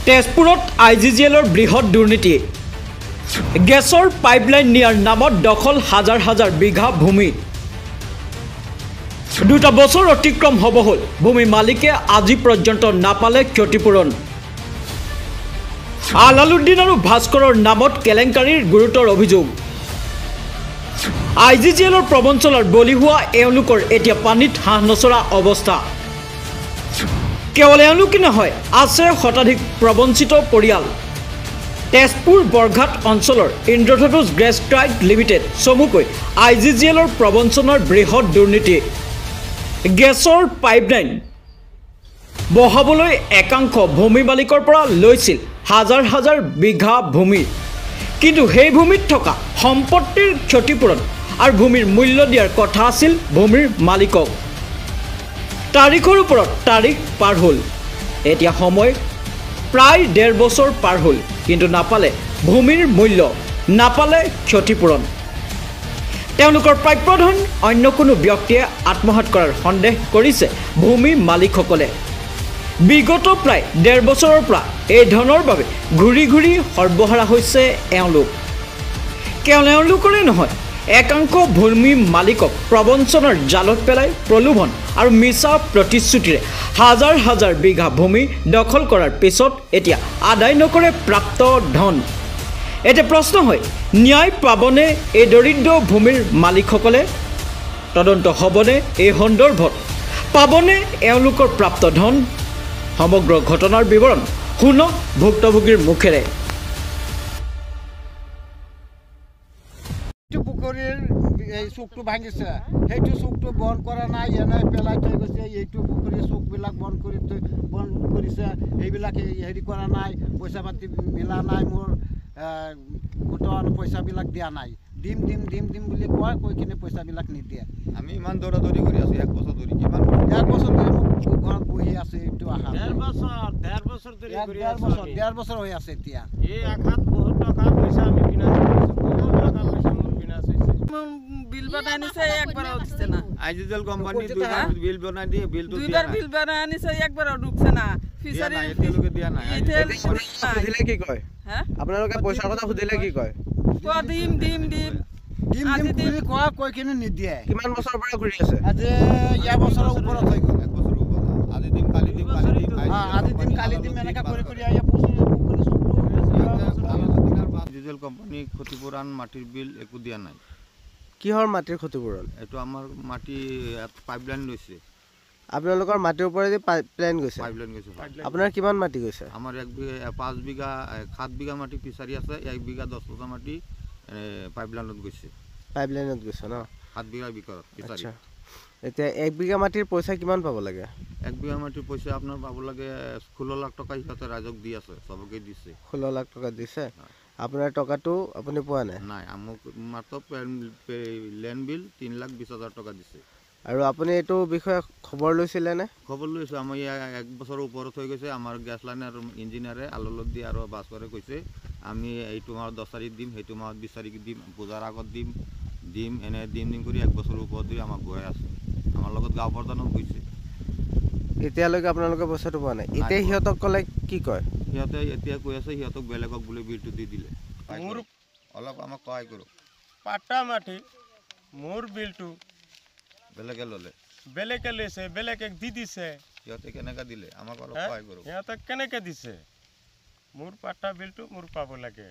তেজপুৰত IGGLৰ বৃহৎ দুৰ্নীতি গেছৰ পাইপলাইন নিয়াৰ নামত দখল হাজাৰ হাজাৰ বিঘা ভূমি দুটা বছৰ অতিক্ৰম হ'ব হ'ল ভূমি মালিকে আজি পৰ্যন্ত নাপালে ক্ষতিপূৰণ আলালুদ্দিন আৰু ভাস্কৰৰ নামত কেলেংকাৰীৰ গুৰুতৰ অভিযোগ IGGLৰ প্ৰবঞ্চনাৰ বলি হোৱা এওঁলোকৰ এতিয়া পানীত হাঁহ নচৰা অৱস্থা কেৱল এওঁলোকে নহয় আছে শতাধিক প্ৰবঞ্চিত পৰিয়াল তেজপুৰ বৰঘাট অঞ্চলৰ ইন্দ্ৰধনুষ গ্ৰেছ ট্ৰাইড লিমিটেড চমুকৈ IGGLৰ প্ৰবঞ্চনাৰ বৃহৎ দুৰ্নীতি গেছৰ পাইপলাইন বহাবলৈ একাংশ ভূমি মালিকৰ পৰা লৈছিল হাজাৰ হাজাৰ বিঘা ভূমি কিন্তু সেই ভূমিত থকা সম্পত্তিৰ ক্ষতিপূৰণ আৰু ভূমিৰ মূল্য দিয়াৰ কথা আছিল ভূমিৰ মালিকক তাৰিখৰ ওপৰত তাৰিখ পাৰ হ'ল এতিয়া সময় প্ৰায় 1.5 বছৰ পাৰ হ'ল কিন্তু নাপালে ভূমিৰ মূল্য নাপালে ক্ষতিপূৰণ তেওঁলোকৰ প্ৰাপ্যধন অন্য কোনো ব্যক্তিয়ে আত্মসাৎ কৰাৰ সন্দেহ কৰিছে ভূমি মালিকসকলে বিগত প্ৰায় 1.5 বছৰৰ পৰা এই ধনৰ বাবে ঘূৰি ঘূৰি সৰ্বহাৰা হৈছে এওঁলোকৰে নহয় একাংশ ভূমি মালিকক প্ৰবঞ্চনাৰ জালত পেলাই প্ৰলোভন আৰু মিছা প্ৰতিশ্ৰুতিৰে হাজাৰ হাজাৰ বিঘা ভূমি দখল কৰাৰ পিছত এতিয়া আদায় নকৰে প্ৰাপ্ত ধন এতিয়া প্ৰশ্ন হয় ন্যায় পাবনে এই দৰিদ্ৰ ভূমিৰ মালিকসকলে তদন্ত হ'বনে এই সন্দৰ্ভত পাবনে এওঁলোকৰ প্ৰাপ্ত ধন সমগ্ৰ ঘটনাৰ বিৱৰণ শুনক ভুক্তভোগীৰ মুখেৰে পুখুৰীৰ এই চুকটো ভাঙিছে সেইটো চুকটো বন্ধ কৰা নাই এনে পেলাই থৈ গৈছে এইটো পুখুৰীৰ চুকবিলাক বন্ধ কৰিছে এইবিলাক হেৰি কৰা নাই পইচা পাতি মিলা নাই মোৰ গোটৰ পইচাবিলাক দিয়া নাই দিম বুলি কৈ কিনে পইচাবিলাক নিদিয়ে আমি ইমান দৌৰাদৌৰি কৰি আছোঁ 1 বছৰ ধৰি কিমান 1 বছৰ ধৰি মোক ঘৰত বহি আছে এইটো আশা 1.5 বছৰ ধৰি কৰি আছোঁ 1.5 বছৰ হৈ আছে এতিয়া এই আশাত বহুত টকা পইচা আমি বিনাশ কৰিছোঁ বহুত টকা পইচা মোৰ বিনাশ হৈছে বিল বনাই আনিছে একবাৰও দিছে না IGGL কোম্পানী দুইবাৰ বিল বনাই দিয়ে বিলটো দুইবাৰ বিল বনাই আনিছে একবাৰও ঢুকছে না ফিচাৰী এতিয়ালৈকে দিয়া নাই সুধিলে কি কয় আপোনালোকে পইচাৰ কথা সুধিলে কি কয় দিম বুলি কৈ কিনে নিদিয়ে কিমান বছৰৰ পৰা ঘূৰি আছে আজি 1 বছৰৰ ওপৰত হৈ গ'ল 1 বছৰৰ ওপৰত আজি দিম কালি দিম কালি দিম এনেকা কৰি IGGL কোম্পানী ক্ষতিপূৰণ মাটিৰ বিল একো দিয়া নাই কিহৰ মাটিৰ ক্ষতিপূৰণ এইটো আমাৰ মাটি পাইপলাইন লৈছে আপোনালোকৰ মাটিৰ ওপৰেদি পাইপলাইন গৈছে আপোনাৰ কিমান মাটি গৈছে আমাৰ 5 বিঘা 7 বিঘা মাটি ফিচাৰী আছে 1 বিঘা 10 বিঘা মাটি পাইপলাইনত গৈছে ন 7 বিঘা ভিতৰত ফিচাৰী এতিয়া 1 বিঘা মাটিৰ পইচা কিমান পাব লাগে 1 বিঘা মাটিৰ পইচা আপোনাৰ পাব লাগে 16 লাখ টকা হিচাপে ৰাজক দি আছে সবকে দিছে 16 লাখ টকা দিছে আপোনাৰ টকাটো আপুনি পোৱা নাই আমাক মাত্ৰ লেণ্ড বিল 3,20,000 টকা দিছে আৰু আপুনি এইটো বিষয়ে খবৰ লৈছিলে নে খবৰ লৈছো আমি 1 বছৰৰ ওপৰত হৈ গৈছে আমাৰ গ্যাস লাইন আৰু ইঞ্জিনিয়াৰে আললদি আৰু ভাস্কৰে কৈছে আমি এইটো মাহত 10 তাৰিখ দিম সেইটো মাহত 20 তাৰিখ দিম পূজাৰ আগত দিম এনে দিম কৰি 1 বছৰৰ ওপৰত ধৰি আমাক গৈ আছে আমাৰ লগত গাঁও প্ৰধানক কৈছে এতিয়ালৈকে আপোনালোকে পইচাটো পোৱা নাই এতিয়া সিহঁতক ক'লে কি কয় সিহঁতে এতিয়া কৈ আছে সিহঁতক বেলেগক বুলি বিলটো দি দিলে মোৰ অলপ আমাক সহায় কৰক পাটা মাটি মোৰ বিলটো বেলেগে লৈছে বেলেগে দি দিছে সিহঁতে কেনেকৈ দিলে আমাক অলপ সহায় কৰক সিহঁতে কেনেকৈ দিছে মোৰ পাটা বিলটো মোৰ পাব লাগে